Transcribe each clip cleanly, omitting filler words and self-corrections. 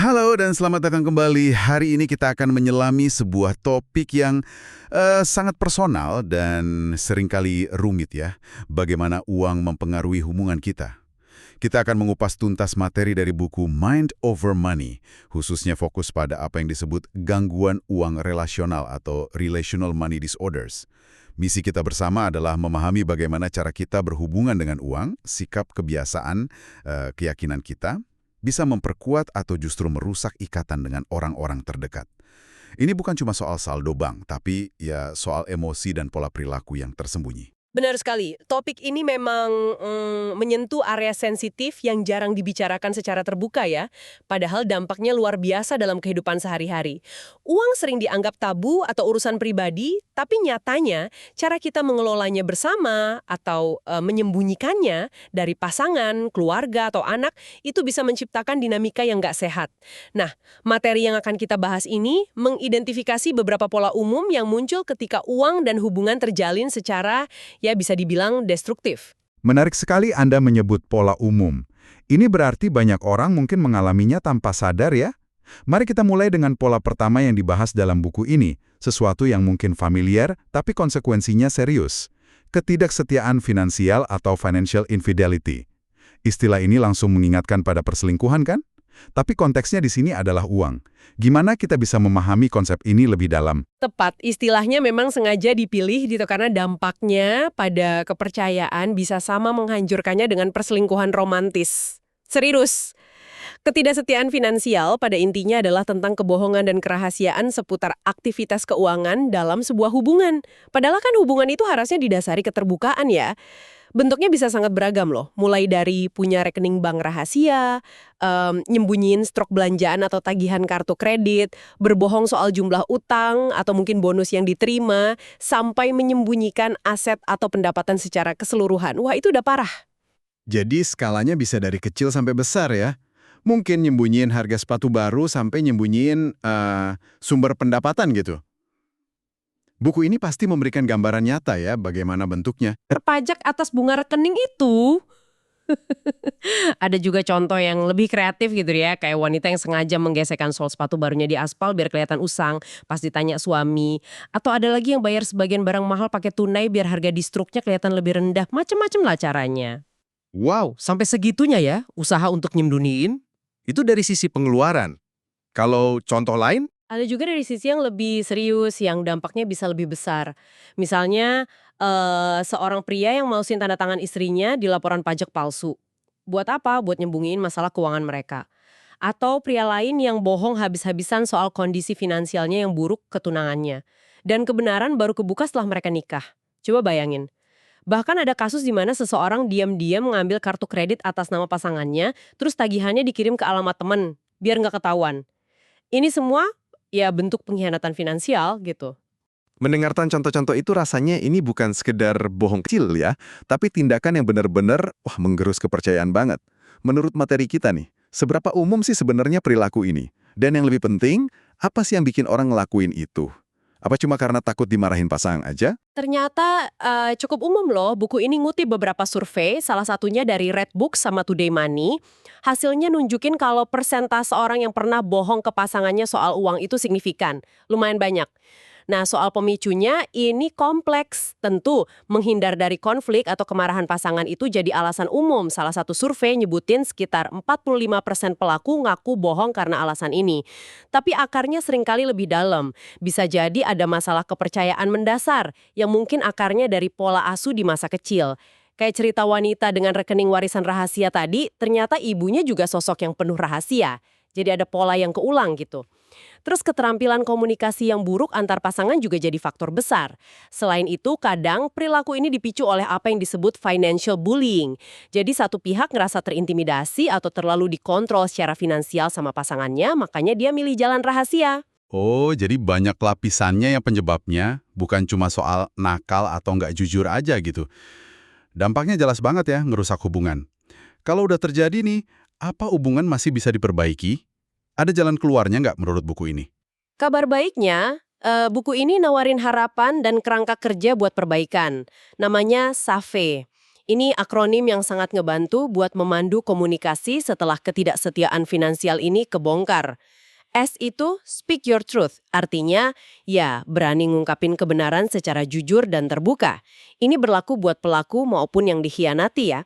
Halo dan selamat datang kembali. Hari ini kita akan menyelami sebuah topik yang sangat personal dan seringkali rumit ya. Bagaimana uang mempengaruhi hubungan kita. Kita akan mengupas tuntas materi dari buku Mind Over Money, khususnya fokus pada apa yang disebut gangguan uang relasional atau Relational Money Disorders. Misi kita bersama adalah memahami bagaimana cara kita berhubungan dengan uang, sikap kebiasaan, keyakinan kita, bisa memperkuat atau justru merusak ikatan dengan orang-orang terdekat. Ini bukan cuma soal saldo bank, tapi ya soal emosi dan pola perilaku yang tersembunyi. Benar sekali. Topik ini memang menyentuh area sensitif yang jarang dibicarakan secara terbuka ya. Padahal dampaknya luar biasa dalam kehidupan sehari-hari. Uang sering dianggap tabu atau urusan pribadi, tapi nyatanya cara kita mengelolanya bersama atau menyembunyikannya dari pasangan, keluarga, atau anak itu bisa menciptakan dinamika yang nggak sehat. Nah, materi yang akan kita bahas ini mengidentifikasi beberapa pola umum yang muncul ketika uang dan hubungan terjalin secara ya bisa dibilang destruktif. Menarik sekali Anda menyebut pola umum. Ini berarti banyak orang mungkin mengalaminya tanpa sadar ya? Mari kita mulai dengan pola pertama yang dibahas dalam buku ini, sesuatu yang mungkin familiar tapi konsekuensinya serius. Ketidaksetiaan finansial atau financial infidelity. Istilah ini langsung mengingatkan pada perselingkuhan kan? Tapi konteksnya di sini adalah uang. Gimana kita bisa memahami konsep ini lebih dalam? Tepat, istilahnya memang sengaja dipilih gitu karena dampaknya pada kepercayaan bisa sama menghancurkannya dengan perselingkuhan romantis. Serius. Ketidaksetiaan finansial pada intinya adalah tentang kebohongan dan kerahasiaan seputar aktivitas keuangan dalam sebuah hubungan. Padahal kan hubungan itu harusnya didasari keterbukaan ya. Bentuknya bisa sangat beragam loh, mulai dari punya rekening bank rahasia, nyembunyiin strok belanjaan atau tagihan kartu kredit, berbohong soal jumlah utang atau mungkin bonus yang diterima, sampai menyembunyikan aset atau pendapatan secara keseluruhan. Wah, itu udah parah. Jadi skalanya bisa dari kecil sampai besar ya. Mungkin nyembunyiin harga sepatu baru sampai nyembunyiin sumber pendapatan gitu. Buku ini pasti memberikan gambaran nyata ya bagaimana bentuknya. Terpajak atas bunga rekening itu. Ada juga contoh yang lebih kreatif gitu ya, kayak wanita yang sengaja menggesekkan sol sepatu barunya di aspal biar kelihatan usang pas ditanya suami. Atau ada lagi yang bayar sebagian barang mahal pakai tunai biar harga di struknya kelihatan lebih rendah. Macem-macem lah caranya. Wow, sampai segitunya ya usaha untuk nyembunyiin? Itu dari sisi pengeluaran. Kalau contoh lain? Ada juga dari sisi yang lebih serius, yang dampaknya bisa lebih besar. Misalnya, seorang pria yang malesin tanda tangan istrinya di laporan pajak palsu. Buat apa? Buat nyembunyiin masalah keuangan mereka. Atau pria lain yang bohong habis-habisan soal kondisi finansialnya yang buruk ke tunangannya. Dan kebenaran baru kebuka setelah mereka nikah. Coba bayangin. Bahkan ada kasus di mana seseorang diam-diam mengambil kartu kredit atas nama pasangannya, terus tagihannya dikirim ke alamat temen, biar nggak ketahuan. Ini semua ya bentuk pengkhianatan finansial gitu. Mendengarkan contoh-contoh itu rasanya ini bukan sekedar bohong kecil ya, tapi tindakan yang benar-benar menggerus kepercayaan banget. Menurut materi kita nih, seberapa umum sih sebenarnya perilaku ini? Dan yang lebih penting, apa sih yang bikin orang ngelakuin itu? Apa cuma karena takut dimarahin pasangan aja? Ternyata cukup umum loh, buku ini ngutip beberapa survei, salah satunya dari Redbook sama Today Money. Hasilnya nunjukin kalau persentase orang yang pernah bohong ke pasangannya soal uang itu signifikan, lumayan banyak. Nah, soal pemicunya ini kompleks. Tentu, menghindar dari konflik atau kemarahan pasangan itu jadi alasan umum. Salah satu survei nyebutin sekitar 45% pelaku ngaku bohong karena alasan ini. Tapi akarnya seringkali lebih dalam. Bisa jadi ada masalah kepercayaan mendasar yang mungkin akarnya dari pola asuh di masa kecil. Kayak cerita wanita dengan rekening warisan rahasia tadi, ternyata ibunya juga sosok yang penuh rahasia. Jadi ada pola yang keulang gitu. Terus keterampilan komunikasi yang buruk antar pasangan juga jadi faktor besar. Selain itu, kadang perilaku ini dipicu oleh apa yang disebut financial bullying. Jadi satu pihak ngerasa terintimidasi atau terlalu dikontrol secara finansial sama pasangannya, makanya dia milih jalan rahasia. Oh, jadi banyak lapisannya yang penyebabnya, bukan cuma soal nakal atau nggak jujur aja gitu. Dampaknya jelas banget ya, ngerusak hubungan. Kalau udah terjadi nih, apa hubungan masih bisa diperbaiki? Ada jalan keluarnya nggak menurut buku ini? Kabar baiknya, buku ini nawarin harapan dan kerangka kerja buat perbaikan. Namanya SAFE. Ini akronim yang sangat ngebantu buat memandu komunikasi setelah ketidaksetiaan finansial ini kebongkar. S itu speak your truth, artinya ya berani ngungkapin kebenaran secara jujur dan terbuka. Ini berlaku buat pelaku maupun yang dikhianati ya.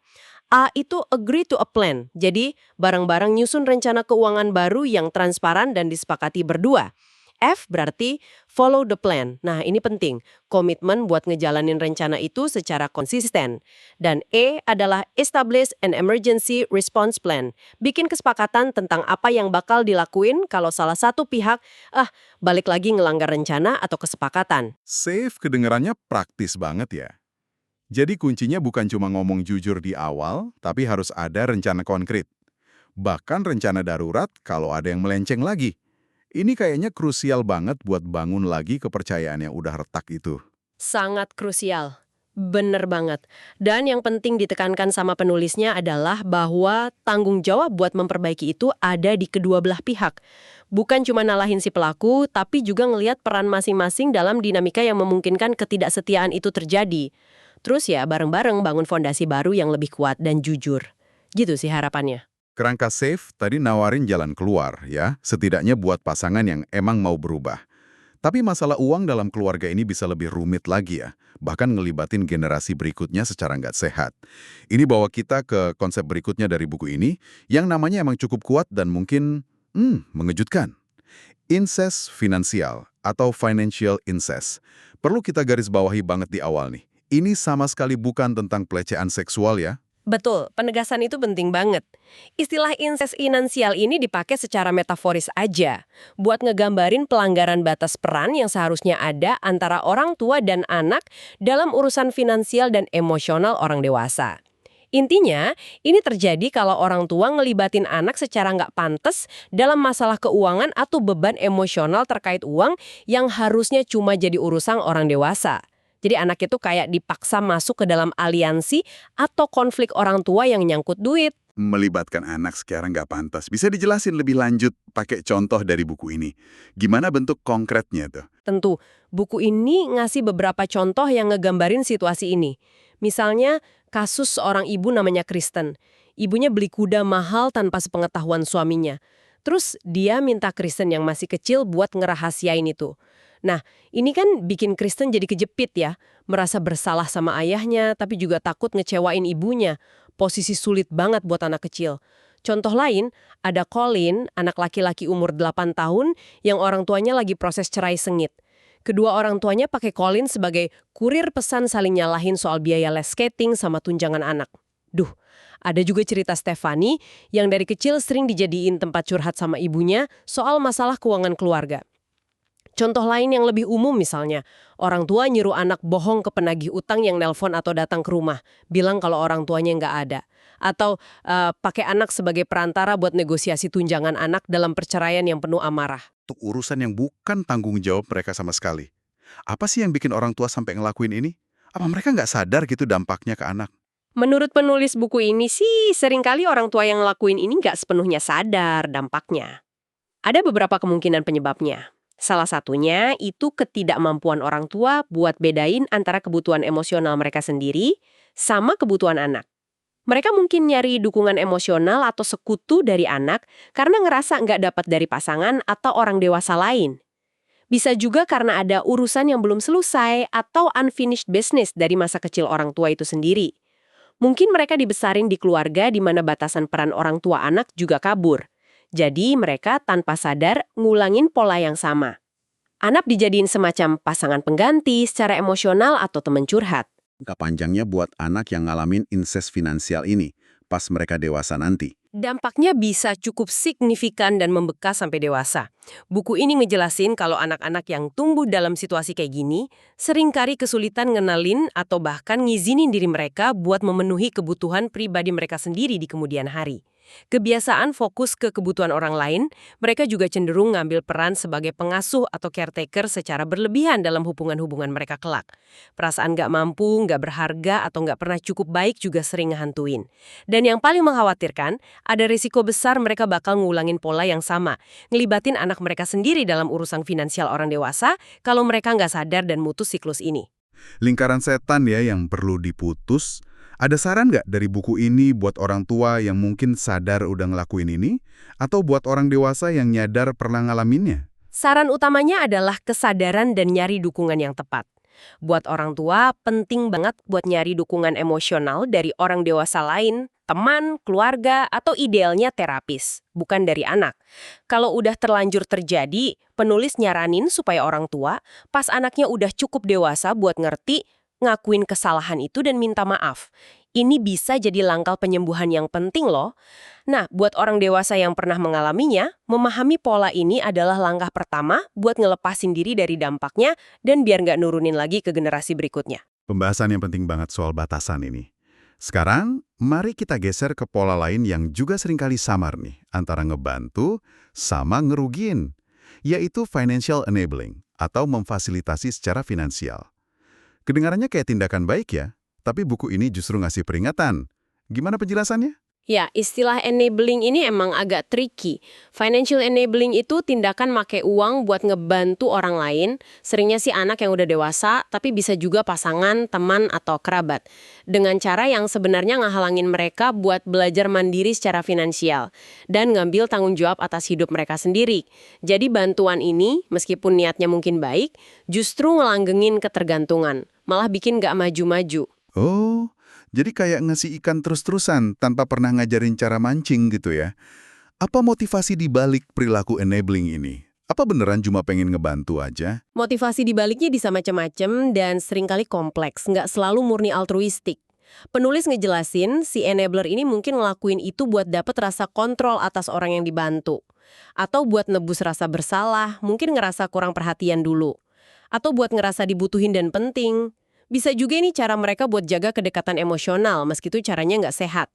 A itu agree to a plan, jadi bareng-bareng nyusun rencana keuangan baru yang transparan dan disepakati berdua. F berarti follow the plan. Nah, ini penting. Komitmen buat ngejalanin rencana itu secara konsisten. Dan E adalah establish an emergency response plan. Bikin kesepakatan tentang apa yang bakal dilakuin kalau salah satu pihak, balik lagi ngelanggar rencana atau kesepakatan. Safe kedengarannya praktis banget ya. Jadi kuncinya bukan cuma ngomong jujur di awal, tapi harus ada rencana konkret. Bahkan rencana darurat kalau ada yang melenceng lagi. Ini kayaknya krusial banget buat bangun lagi kepercayaan yang udah retak itu. Sangat krusial. Bener banget. Dan yang penting ditekankan sama penulisnya adalah bahwa tanggung jawab buat memperbaiki itu ada di kedua belah pihak. Bukan cuma nalahin si pelaku, tapi juga ngelihat peran masing-masing dalam dinamika yang memungkinkan ketidaksetiaan itu terjadi. Terus ya bareng-bareng bangun fondasi baru yang lebih kuat dan jujur. Gitu sih harapannya. Kerangka Safe tadi nawarin jalan keluar ya, setidaknya buat pasangan yang emang mau berubah. Tapi masalah uang dalam keluarga ini bisa lebih rumit lagi ya, bahkan ngelibatin generasi berikutnya secara nggak sehat. Ini bawa kita ke konsep berikutnya dari buku ini, yang namanya emang cukup kuat dan mungkin mengejutkan. Incest finansial atau financial incest. Perlu kita garis bawahi banget di awal nih. Ini sama sekali bukan tentang pelecehan seksual ya. Betul, penegasan itu penting banget. Istilah incest finansial ini dipakai secara metaforis aja, buat ngegambarin pelanggaran batas peran yang seharusnya ada antara orang tua dan anak dalam urusan finansial dan emosional orang dewasa. Intinya, ini terjadi kalau orang tua ngelibatin anak secara nggak pantas dalam masalah keuangan atau beban emosional terkait uang yang harusnya cuma jadi urusan orang dewasa. Jadi anak itu kayak dipaksa masuk ke dalam aliansi atau konflik orang tua yang nyangkut duit. Melibatkan anak sekarang nggak pantas. Bisa dijelasin lebih lanjut pakai contoh dari buku ini. Gimana bentuk konkretnya tuh? Tentu, buku ini ngasih beberapa contoh yang ngegambarin situasi ini. Misalnya, kasus seorang ibu namanya Kristen. Ibunya beli kuda mahal tanpa sepengetahuan suaminya. Terus dia minta Kristen yang masih kecil buat ngerahasiain itu. Nah, ini kan bikin Kristen jadi kejepit ya, merasa bersalah sama ayahnya, tapi juga takut ngecewain ibunya. Posisi sulit banget buat anak kecil. Contoh lain, ada Colin, anak laki-laki umur 8 tahun, yang orang tuanya lagi proses cerai sengit. Kedua orang tuanya pakai Colin sebagai kurir pesan saling nyalahin soal biaya les skating sama tunjangan anak. Ada juga cerita Stephanie, yang dari kecil sering dijadiin tempat curhat sama ibunya soal masalah keuangan keluarga. Contoh lain yang lebih umum misalnya, orang tua nyuruh anak bohong ke penagih utang yang nelpon atau datang ke rumah, bilang kalau orang tuanya nggak ada. Atau pakai anak sebagai perantara buat negosiasi tunjangan anak dalam perceraian yang penuh amarah. Untuk urusan yang bukan tanggung jawab mereka sama sekali. Apa sih yang bikin orang tua sampai ngelakuin ini? Apa mereka nggak sadar gitu dampaknya ke anak? Menurut penulis buku ini sih, seringkali orang tua yang ngelakuin ini nggak sepenuhnya sadar dampaknya. Ada beberapa kemungkinan penyebabnya. Salah satunya itu ketidakmampuan orang tua buat bedain antara kebutuhan emosional mereka sendiri sama kebutuhan anak. Mereka mungkin nyari dukungan emosional atau sekutu dari anak karena ngerasa nggak dapat dari pasangan atau orang dewasa lain. Bisa juga karena ada urusan yang belum selesai atau unfinished business dari masa kecil orang tua itu sendiri. Mungkin mereka dibesarin di keluarga di mana batasan peran orang tua anak juga kabur. Jadi mereka tanpa sadar ngulangin pola yang sama. Anak dijadiin semacam pasangan pengganti secara emosional atau teman curhat. Jangka panjangnya buat anak yang ngalamin incest finansial ini, pas mereka dewasa nanti. Dampaknya bisa cukup signifikan dan membekas sampai dewasa. Buku ini ngejelasin kalau anak-anak yang tumbuh dalam situasi kayak gini, seringkali kesulitan ngenalin atau bahkan ngizinin diri mereka buat memenuhi kebutuhan pribadi mereka sendiri di kemudian hari. Kebiasaan fokus ke kebutuhan orang lain, mereka juga cenderung ngambil peran sebagai pengasuh atau caretaker secara berlebihan dalam hubungan-hubungan mereka kelak. Perasaan nggak mampu, nggak berharga, atau nggak pernah cukup baik juga sering ngehantuin. Dan yang paling mengkhawatirkan, ada risiko besar mereka bakal ngulangin pola yang sama, ngelibatin anak mereka sendiri dalam urusan finansial orang dewasa kalau mereka nggak sadar dan mutus siklus ini. Lingkaran setan ya yang perlu diputus. Ada saran nggak dari buku ini buat orang tua yang mungkin sadar udah ngelakuin ini, atau buat orang dewasa yang nyadar pernah ngalaminnya? Saran utamanya adalah kesadaran dan nyari dukungan yang tepat. Buat orang tua, penting banget buat nyari dukungan emosional dari orang dewasa lain, teman, keluarga, atau idealnya terapis, bukan dari anak. Kalau udah terlanjur terjadi, penulis nyaranin supaya orang tua, pas anaknya udah cukup dewasa buat ngerti, ngakuin kesalahan itu dan minta maaf. Ini bisa jadi langkah penyembuhan yang penting loh. Nah, buat orang dewasa yang pernah mengalaminya, memahami pola ini adalah langkah pertama buat ngelepasin diri dari dampaknya dan biar nggak nurunin lagi ke generasi berikutnya. Pembahasan yang penting banget soal batasan ini. Sekarang, mari kita geser ke pola lain yang juga seringkali samar nih, antara ngebantu sama ngerugiin, yaitu financial enabling, atau memfasilitasi secara finansial. Kedengarannya kayak tindakan baik ya, tapi buku ini justru ngasih peringatan. Gimana penjelasannya? Ya, istilah enabling ini emang agak tricky. Financial enabling itu tindakan make uang buat ngebantu orang lain, seringnya sih anak yang udah dewasa, tapi bisa juga pasangan, teman, atau kerabat. Dengan cara yang sebenarnya ngehalangin mereka buat belajar mandiri secara finansial, dan ngambil tanggung jawab atas hidup mereka sendiri. Jadi bantuan ini, meskipun niatnya mungkin baik, justru ngelanggengin ketergantungan, malah bikin nggak maju-maju. Oh, jadi kayak ngasih ikan terus-terusan tanpa pernah ngajarin cara mancing gitu ya. Apa motivasi di balik perilaku enabling ini? Apa beneran cuma pengen ngebantu aja? Motivasi dibaliknya bisa macam-macam dan seringkali kompleks, nggak selalu murni altruistik. Penulis ngejelasin, si enabler ini mungkin ngelakuin itu buat dapet rasa kontrol atas orang yang dibantu. Atau buat nebus rasa bersalah, mungkin ngerasa kurang perhatian dulu. Atau buat ngerasa dibutuhin dan penting. Bisa juga ini cara mereka buat jaga kedekatan emosional, meski itu caranya nggak sehat.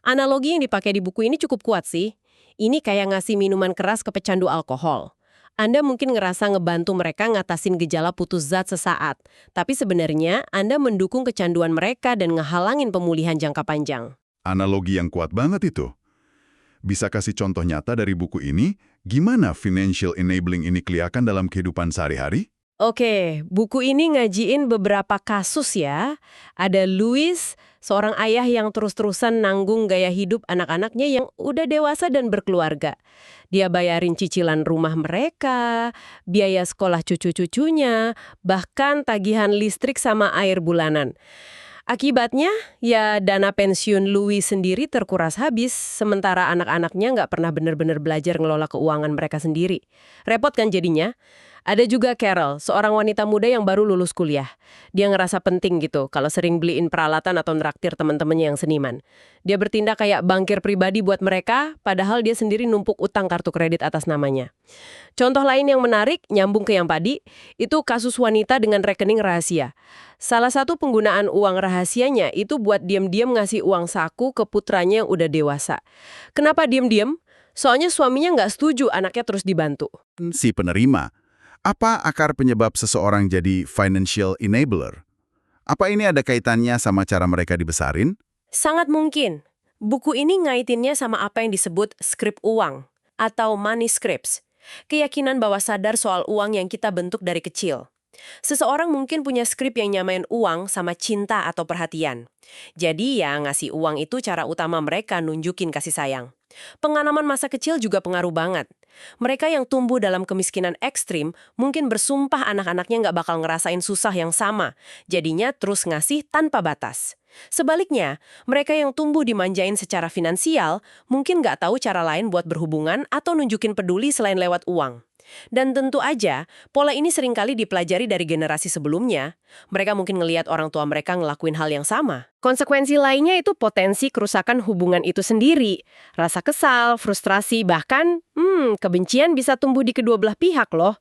Analogi yang dipakai di buku ini cukup kuat sih. Ini kayak ngasih minuman keras ke pecandu alkohol. Anda mungkin ngerasa ngebantu mereka ngatasin gejala putus zat sesaat, tapi sebenarnya Anda mendukung kecanduan mereka dan ngehalangin pemulihan jangka panjang. Analogi yang kuat banget itu. Bisa kasih contoh nyata dari buku ini, gimana financial enabling ini kelihatan dalam kehidupan sehari-hari? Oke, buku ini ngajiin beberapa kasus ya. Ada Louis, seorang ayah yang terus-terusan nanggung gaya hidup anak-anaknya yang udah dewasa dan berkeluarga. Dia bayarin cicilan rumah mereka, biaya sekolah cucu-cucunya, bahkan tagihan listrik sama air bulanan. Akibatnya, ya dana pensiun Louis sendiri terkuras habis, sementara anak-anaknya nggak pernah benar-benar belajar ngelola keuangan mereka sendiri. Repot kan jadinya? Ada juga Carol, seorang wanita muda yang baru lulus kuliah. Dia ngerasa penting gitu kalau sering beliin peralatan atau nraktir teman-temannya yang seniman. Dia bertindak kayak bankir pribadi buat mereka, padahal dia sendiri numpuk utang kartu kredit atas namanya. Contoh lain yang menarik, nyambung ke yang tadi, itu kasus wanita dengan rekening rahasia. Salah satu penggunaan uang rahasianya itu buat diam-diam ngasih uang saku ke putranya yang udah dewasa. Kenapa diam-diam? Soalnya suaminya nggak setuju anaknya terus dibantu. Si penerima. Apa akar penyebab seseorang jadi financial enabler? Apa ini ada kaitannya sama cara mereka dibesarin? Sangat mungkin. Buku ini ngaitinnya sama apa yang disebut skrip uang atau money scripts. Keyakinan bahwa sadar soal uang yang kita bentuk dari kecil. Seseorang mungkin punya skrip yang nyamain uang sama cinta atau perhatian. Jadi ya ngasih uang itu cara utama mereka nunjukin kasih sayang. Pengalaman masa kecil juga pengaruh banget. Mereka yang tumbuh dalam kemiskinan ekstrim mungkin bersumpah anak-anaknya nggak bakal ngerasain susah yang sama. Jadinya terus ngasih tanpa batas. Sebaliknya, mereka yang tumbuh dimanjain secara finansial mungkin nggak tahu cara lain buat berhubungan atau nunjukin peduli selain lewat uang. Dan tentu aja, pola ini seringkali dipelajari dari generasi sebelumnya. Mereka mungkin ngelihat orang tua mereka ngelakuin hal yang sama. Konsekuensi lainnya itu potensi kerusakan hubungan itu sendiri. Rasa kesal, frustrasi, bahkan kebencian bisa tumbuh di kedua belah pihak loh.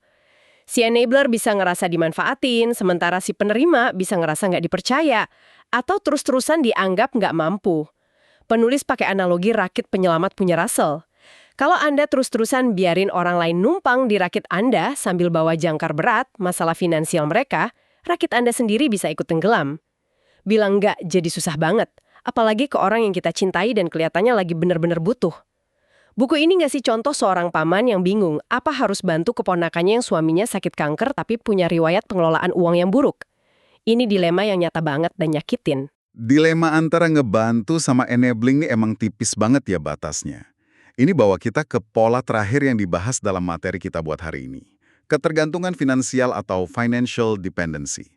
Si enabler bisa ngerasa dimanfaatin, sementara si penerima bisa ngerasa nggak dipercaya, atau terus-terusan dianggap nggak mampu. Penulis pakai analogi rakit penyelamat punya Russell. Kalau Anda terus-terusan biarin orang lain numpang di rakit Anda sambil bawa jangkar berat masalah finansial mereka, rakit Anda sendiri bisa ikut tenggelam. Bilang nggak jadi susah banget, apalagi ke orang yang kita cintai dan kelihatannya lagi benar-benar butuh. Buku ini ngasih contoh seorang paman yang bingung apa harus bantu keponakannya yang suaminya sakit kanker tapi punya riwayat pengelolaan uang yang buruk. Ini dilema yang nyata banget dan nyakitin. Dilema antara ngebantu sama enabling ini emang tipis banget ya batasnya. Ini bawa kita ke pola terakhir yang dibahas dalam materi kita buat hari ini. Ketergantungan finansial atau financial dependency.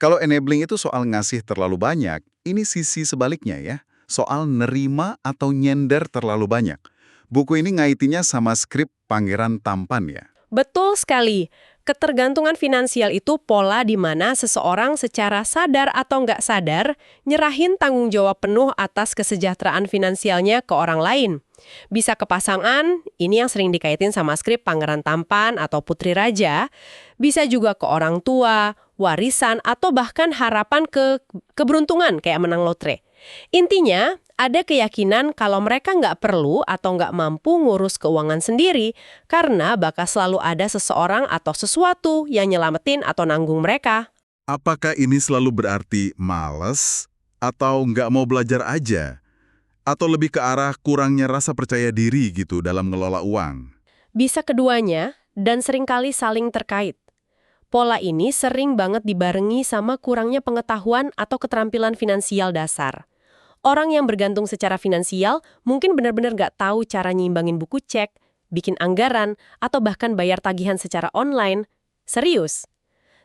Kalau enabling itu soal ngasih terlalu banyak, ini sisi sebaliknya ya. Soal nerima atau nyender terlalu banyak. Buku ini ngaitinya sama skrip Pangeran Tampan ya. Betul sekali. Ketergantungan finansial itu pola di mana seseorang secara sadar atau nggak sadar nyerahin tanggung jawab penuh atas kesejahteraan finansialnya ke orang lain. Bisa ke pasangan, ini yang sering dikaitin sama skrip Pangeran Tampan atau Putri Raja. Bisa juga ke orang tua, warisan, atau bahkan harapan ke keberuntungan kayak menang lotre. Intinya, ada keyakinan kalau mereka nggak perlu atau nggak mampu ngurus keuangan sendiri karena bakal selalu ada seseorang atau sesuatu yang nyelamatin atau nanggung mereka. Apakah ini selalu berarti males atau nggak mau belajar aja? Atau lebih ke arah kurangnya rasa percaya diri gitu dalam ngelola uang? Bisa keduanya dan seringkali saling terkait. Pola ini sering banget dibarengi sama kurangnya pengetahuan atau keterampilan finansial dasar. Orang yang bergantung secara finansial mungkin benar-benar nggak tahu cara nyimbangin buku cek, bikin anggaran, atau bahkan bayar tagihan secara online. Serius.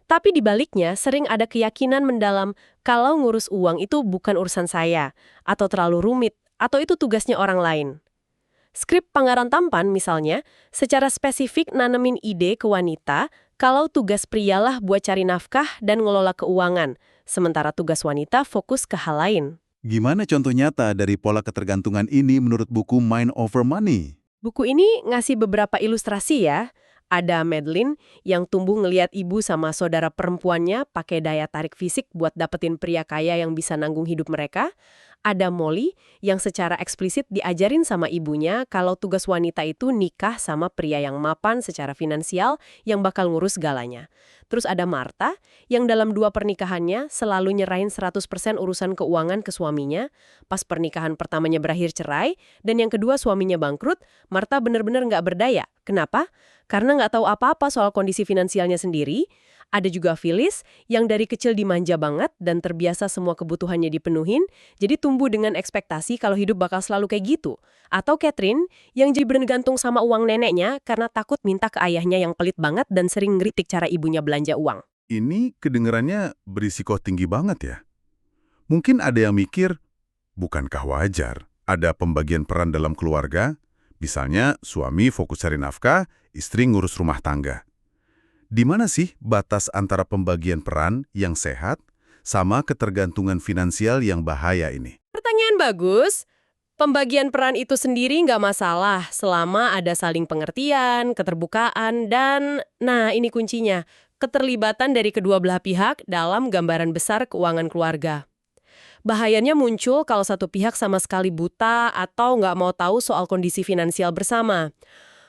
Tapi di baliknya sering ada keyakinan mendalam kalau ngurus uang itu bukan urusan saya, atau terlalu rumit, atau itu tugasnya orang lain. Skrip Pangeran Tampan misalnya, secara spesifik nanemin ide ke wanita kalau tugas prialah buat cari nafkah dan ngelola keuangan, sementara tugas wanita fokus ke hal lain. Gimana contoh nyata dari pola ketergantungan ini menurut buku Mind Over Money? Buku ini ngasih beberapa ilustrasi ya. Ada Madeline yang tumbuh ngeliat ibu sama saudara perempuannya pakai daya tarik fisik buat dapetin pria kaya yang bisa nanggung hidup mereka. Ada Molly yang secara eksplisit diajarin sama ibunya kalau tugas wanita itu nikah sama pria yang mapan secara finansial yang bakal ngurus segalanya. Terus ada Martha yang dalam 2 pernikahannya selalu nyerahin 100% urusan keuangan ke suaminya. Pas pernikahan pertamanya berakhir cerai dan yang kedua suaminya bangkrut, Martha bener-bener nggak berdaya. Kenapa? Karena nggak tahu apa-apa soal kondisi finansialnya sendiri. Ada juga Phyllis yang dari kecil dimanja banget dan terbiasa semua kebutuhannya dipenuhin, jadi tumbuh dengan ekspektasi kalau hidup bakal selalu kayak gitu. Atau Catherine yang jadi bergantung sama uang neneknya karena takut minta ke ayahnya yang pelit banget dan sering ngeritik cara ibunya belanja uang. Ini kedengarannya berisiko tinggi banget ya. Mungkin ada yang mikir, bukankah wajar ada pembagian peran dalam keluarga? Misalnya suami fokus cari nafkah, istri ngurus rumah tangga. Di mana sih batas antara pembagian peran yang sehat sama ketergantungan finansial yang bahaya ini? Pertanyaan bagus. Pembagian peran itu sendiri nggak masalah selama ada saling pengertian, keterbukaan, dan, nah ini kuncinya, keterlibatan dari kedua belah pihak dalam gambaran besar keuangan keluarga. Bahayanya muncul kalau satu pihak sama sekali buta atau nggak mau tahu soal kondisi finansial bersama.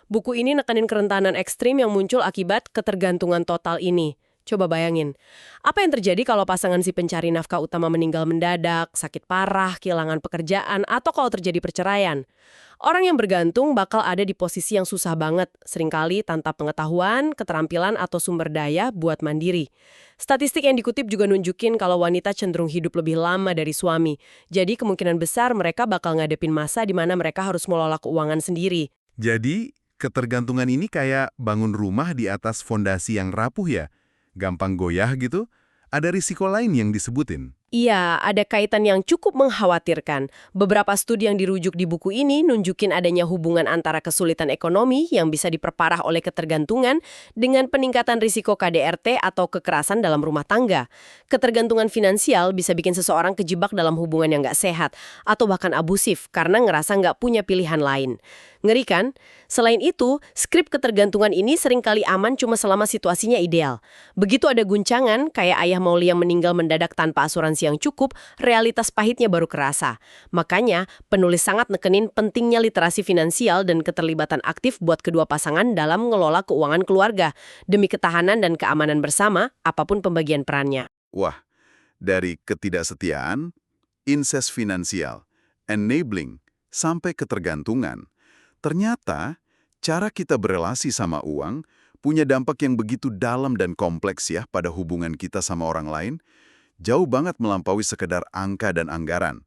Buku ini nekanin kerentanan ekstrim yang muncul akibat ketergantungan total ini. Coba bayangin, apa yang terjadi kalau pasangan si pencari nafkah utama meninggal mendadak, sakit parah, kehilangan pekerjaan, atau kalau terjadi perceraian? Orang yang bergantung bakal ada di posisi yang susah banget, seringkali tanpa pengetahuan, keterampilan, atau sumber daya buat mandiri. Statistik yang dikutip juga nunjukin kalau wanita cenderung hidup lebih lama dari suami. Jadi kemungkinan besar mereka bakal ngadepin masa di mana mereka harus mengelola keuangan sendiri. Jadi, ketergantungan ini kayak bangun rumah di atas fondasi yang rapuh ya? Gampang goyah gitu? Ada risiko lain yang disebutin? Iya, ada kaitan yang cukup mengkhawatirkan. Beberapa studi yang dirujuk di buku ini nunjukin adanya hubungan antara kesulitan ekonomi yang bisa diperparah oleh ketergantungan dengan peningkatan risiko KDRT atau kekerasan dalam rumah tangga. Ketergantungan finansial bisa bikin seseorang kejebak dalam hubungan yang nggak sehat atau bahkan abusif karena ngerasa nggak punya pilihan lain. Ngeri kan? Selain itu, skrip ketergantungan ini seringkali aman cuma selama situasinya ideal. Begitu ada guncangan, kayak ayah Mauli yang meninggal mendadak tanpa asuransi yang cukup, realitas pahitnya baru kerasa. Makanya, penulis sangat nekenin pentingnya literasi finansial dan keterlibatan aktif buat kedua pasangan dalam mengelola keuangan keluarga, demi ketahanan dan keamanan bersama, apapun pembagian perannya. Wah, dari ketidaksetiaan, incest finansial, enabling, sampai ketergantungan. Ternyata, cara kita berelasi sama uang punya dampak yang begitu dalam dan kompleks ya pada hubungan kita sama orang lain. Jauh banget melampaui sekedar angka dan anggaran.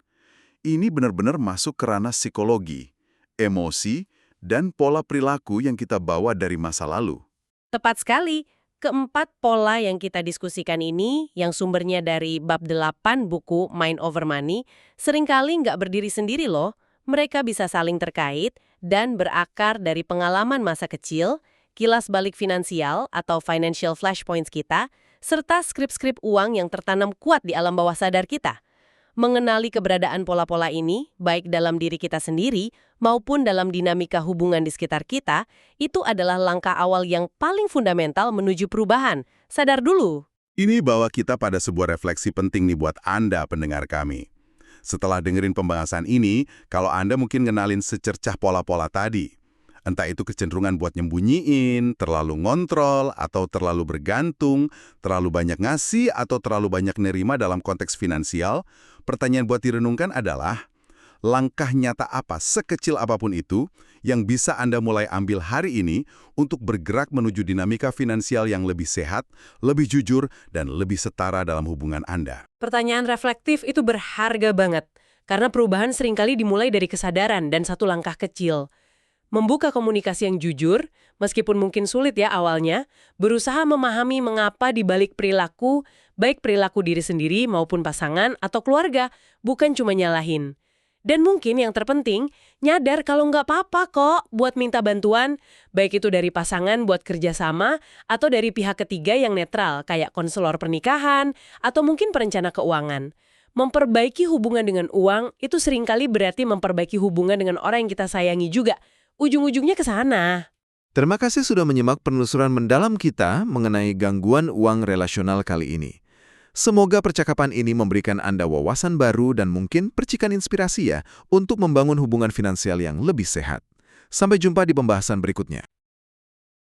Ini benar-benar masuk ke ranah psikologi, emosi, dan pola perilaku yang kita bawa dari masa lalu. Tepat sekali. Keempat pola yang kita diskusikan ini, yang sumbernya dari bab 8 buku Mind Over Money, seringkali nggak berdiri sendiri loh. Mereka bisa saling terkait dan berakar dari pengalaman masa kecil, kilas balik finansial atau financial flashpoints kita, serta skrip-skrip uang yang tertanam kuat di alam bawah sadar kita. Mengenali keberadaan pola-pola ini, baik dalam diri kita sendiri maupun dalam dinamika hubungan di sekitar kita, itu adalah langkah awal yang paling fundamental menuju perubahan. Sadar dulu. Ini bawa kita pada sebuah refleksi penting nih buat Anda pendengar kami. Setelah dengerin pembahasan ini, kalau Anda mungkin ngenalin secercah pola-pola tadi, entah itu kecenderungan buat nyembunyiin, terlalu ngontrol, atau terlalu bergantung, terlalu banyak ngasih, atau terlalu banyak nerima dalam konteks finansial, pertanyaan buat direnungkan adalah, langkah nyata apa, sekecil apapun itu, yang bisa Anda mulai ambil hari ini untuk bergerak menuju dinamika finansial yang lebih sehat, lebih jujur, dan lebih setara dalam hubungan Anda. Pertanyaan reflektif itu berharga banget, karena perubahan seringkali dimulai dari kesadaran dan satu langkah kecil. Membuka komunikasi yang jujur, meskipun mungkin sulit ya awalnya, berusaha memahami mengapa di balik perilaku, baik perilaku diri sendiri maupun pasangan atau keluarga, bukan cuma nyalahin. Dan mungkin yang terpenting, nyadar kalau nggak apa-apa kok buat minta bantuan, baik itu dari pasangan buat kerjasama, atau dari pihak ketiga yang netral, kayak konselor pernikahan, atau mungkin perencana keuangan. Memperbaiki hubungan dengan uang, itu seringkali berarti memperbaiki hubungan dengan orang yang kita sayangi juga. Ujung-ujungnya ke sana. Terima kasih sudah menyimak penelusuran mendalam kita mengenai gangguan uang relasional kali ini. Semoga percakapan ini memberikan Anda wawasan baru dan mungkin percikan inspirasi ya untuk membangun hubungan finansial yang lebih sehat. Sampai jumpa di pembahasan berikutnya.